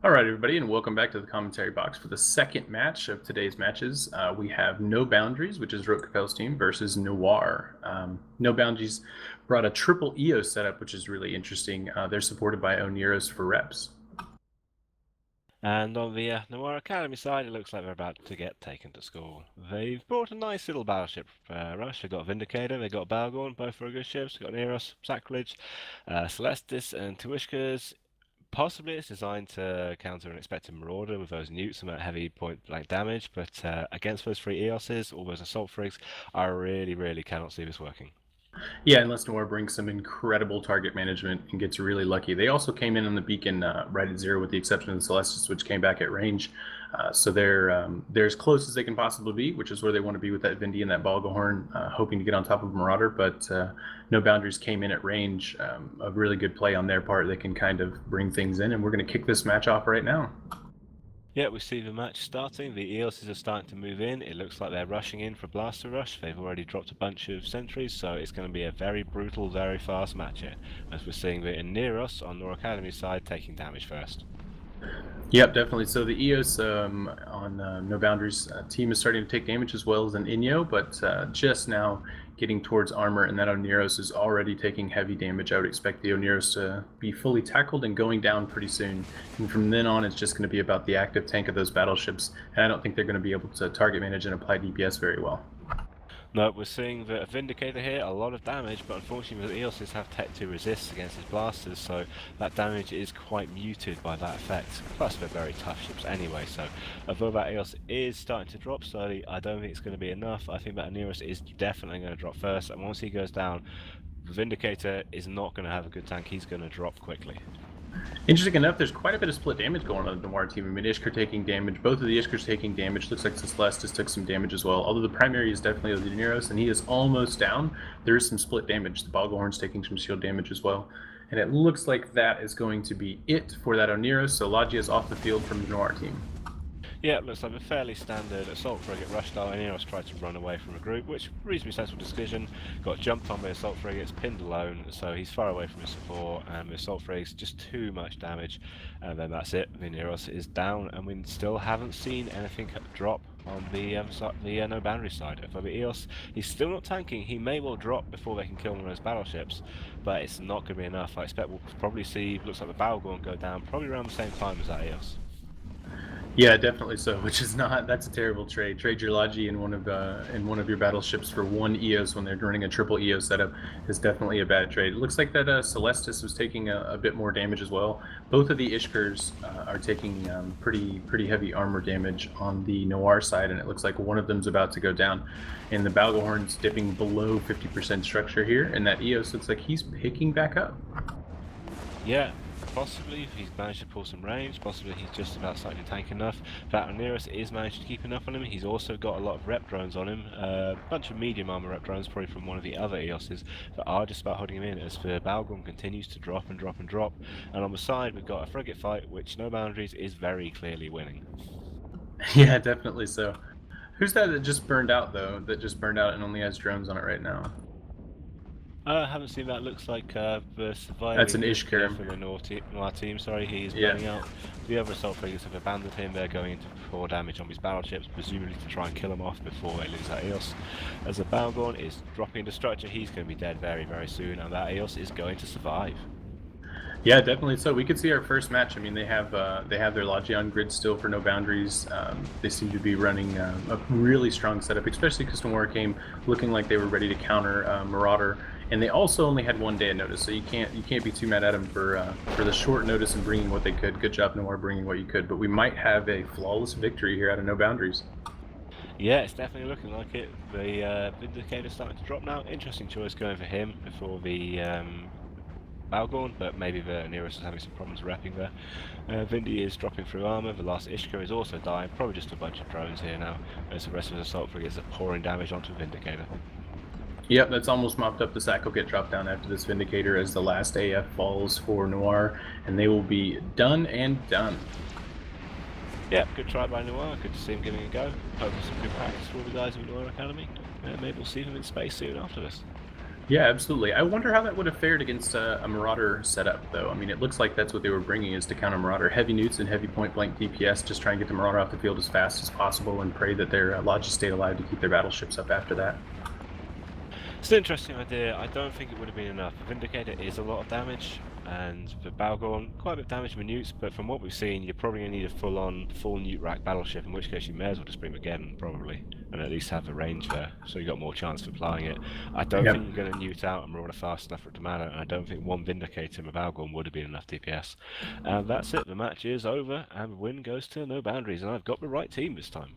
All right, everybody, and welcome back to the commentary box for the second match of today's matches. We have No Boundaries, which is Rote Capel's team, versus Noir. No Boundaries brought a triple EO setup, which is really interesting. They're supported by Oniros for reps. And on the Noir Academy side, it looks like they're about to get taken to school. They've brought a nice little battleship rush. They've got Vindicator, they've got Balgorn, both very good ships. They've got Neros, Sacrilege, Celestis, and Tuishkas. Possibly it's designed to counter an expected Marauder with those newts and that heavy point-blank damage, but against those three EOSs, all those assault frigs, I really cannot see this working. Yeah, unless Noir brings some incredible target management and gets really lucky. They also came in on the beacon right at zero, with the exception of the Celestis, which came back at range. So they're as close as they can possibly be, which is where they want to be with that Vindy and that Balgahorn, hoping to get on top of Marauder. But No Boundaries came in at range. A really good play on their part. They can kind of bring things in, and we're going to kick this match off right now. Yeah, we see the match starting. The EOSs are starting to move in. It looks like they're rushing in for Blaster Rush. They've already dropped a bunch of sentries, so it's going to be a very brutal, very fast match here. As we're seeing the Neros on Noir Academy's side taking damage first. Yep, definitely. So the EOS on No Boundaries team is starting to take damage as well as an Inyo, but just now getting towards armor, and that Oniros is already taking heavy damage. I would expect the Oniros to be fully tackled and going down pretty soon. And from then on, it's just going to be about the active tank of those battleships, and I don't think they're going to be able to target manage and apply DPS very well. No, we're seeing the Vindicator here, a lot of damage, but unfortunately the EOSs have tech to resist against his blasters, so that damage is quite muted by that effect. Plus they're very tough ships anyway, so although that EOS is starting to drop slowly, I don't think it's going to be enough. I think that Neros is definitely going to drop first, and once he goes down, the Vindicator is not going to have a good tank, he's going to drop quickly. Interesting enough, there's quite a bit of split damage going on the Noir team. I mean, Ishkar taking damage, both of the Ishkars taking damage. Looks like the Celestis took some damage as well. Although the primary is definitely the Neros, and he is almost down. There is some split damage. The Balgahorn's taking some shield damage as well. And it looks like that is going to be it for that Oniros, so Logia is off the field from the Noir team. Yeah, it looks like a fairly standard assault frigate rush style. Neros tried to run away from a group, which reasonably sensible decision. Got jumped on by assault frigates, pinned alone, so he's far away from his support, and the assault frigates just too much damage, and then that's it. The Neros is down, and we still haven't seen anything drop on the No Boundary side. For the EOS, he's still not tanking. He may well drop before they can kill one of those battleships, but it's not going to be enough. I expect we'll probably see, looks like the Balgorn go down probably around the same time as that EOS. Yeah, definitely so. Which is not, that's a terrible trade. Trade your Logi in one of your battleships for one EOS when they're running a triple EOS setup is definitely a bad trade. It looks like that Celestis was taking a bit more damage as well. Both of the Ishkars are taking pretty heavy armor damage on the Noir side, and it looks like one of them's about to go down. And the Balgahorn's dipping below 50% structure here, and that EOS looks like he's picking back up. Yeah, possibly he's managed to pull some range, possibly he's just about slightly tank enough. That Oniros is managed to keep enough on him. He's also got a lot of rep drones on him, a bunch of medium armor rep drones, probably from one of the other EOSs, that are just about holding him in as the Balgorn continues to drop and drop and drop. And on the side we've got a frigate fight, which No Boundaries is very clearly winning. Yeah, definitely so. Who's that just burned out, though? That just burned out and only has drones on it right now? I haven't seen that. Looks like the surviving That's an Ishkar. for the Noir team. Sorry, he's Yeah. burning out. The other assault frigates have abandoned him. They're going into pour damage on his battleships, presumably to try and kill him off before they lose that EOS. As the Balgorn is dropping into structure, he's going to be dead very soon, and that EOS is going to survive. Yeah, definitely. So we could see our first match. I mean, they have their Logi on grid still for No Boundaries. They seem to be running a really strong setup, especially because Noir came looking like they were ready to counter Marauder, and they also only had 1 day of notice. So you can't be too mad at them for the short notice and bringing what they could. Good job, Noir, bringing what you could. But we might have a flawless victory here out of No Boundaries. Yeah, it's definitely looking like it. The Vindicator's starting to drop now. Interesting choice going for him before the Balgorn, but maybe the Neros is having some problems repping there. Vindy is dropping through armor. The last Ishkar is also dying. Probably just a bunch of drones here now, as the rest of the assault frigates are pouring damage onto Vindicator. Yep, that's almost mopped up. The sack will get dropped down after this Vindicator as the last AF falls for Noir, and they will be done and done. Yeah, good try by Noir. Good to see him giving it a go. Hope for some good practice for all the guys in Noir Academy. Maybe we'll see them in space soon after this. Yeah, absolutely. I wonder how that would have fared against a Marauder setup, though. I mean, it looks like that's what they were bringing is to counter Marauder. Heavy newts and heavy point blank DPS, just try and get the Marauder off the field as fast as possible and pray that their Logi stayed alive to keep their battleships up after that. It's an interesting idea. I don't think it would have been enough. The Vindicator is a lot of damage, and the Balgorn, quite a bit of damage with newts, but from what we've seen, you're probably going to need a full newt rack battleship, in which case you may as well just bring again, probably, and at least have the range there, so you got more chance of applying it. I don't Yep. think you're going to newt out and Marauder fast enough for it to matter, and I don't think one Vindicator with Balgorn would have been enough DPS. And that's it, the match is over, and the win goes to No Boundaries, and I've got the right team this time.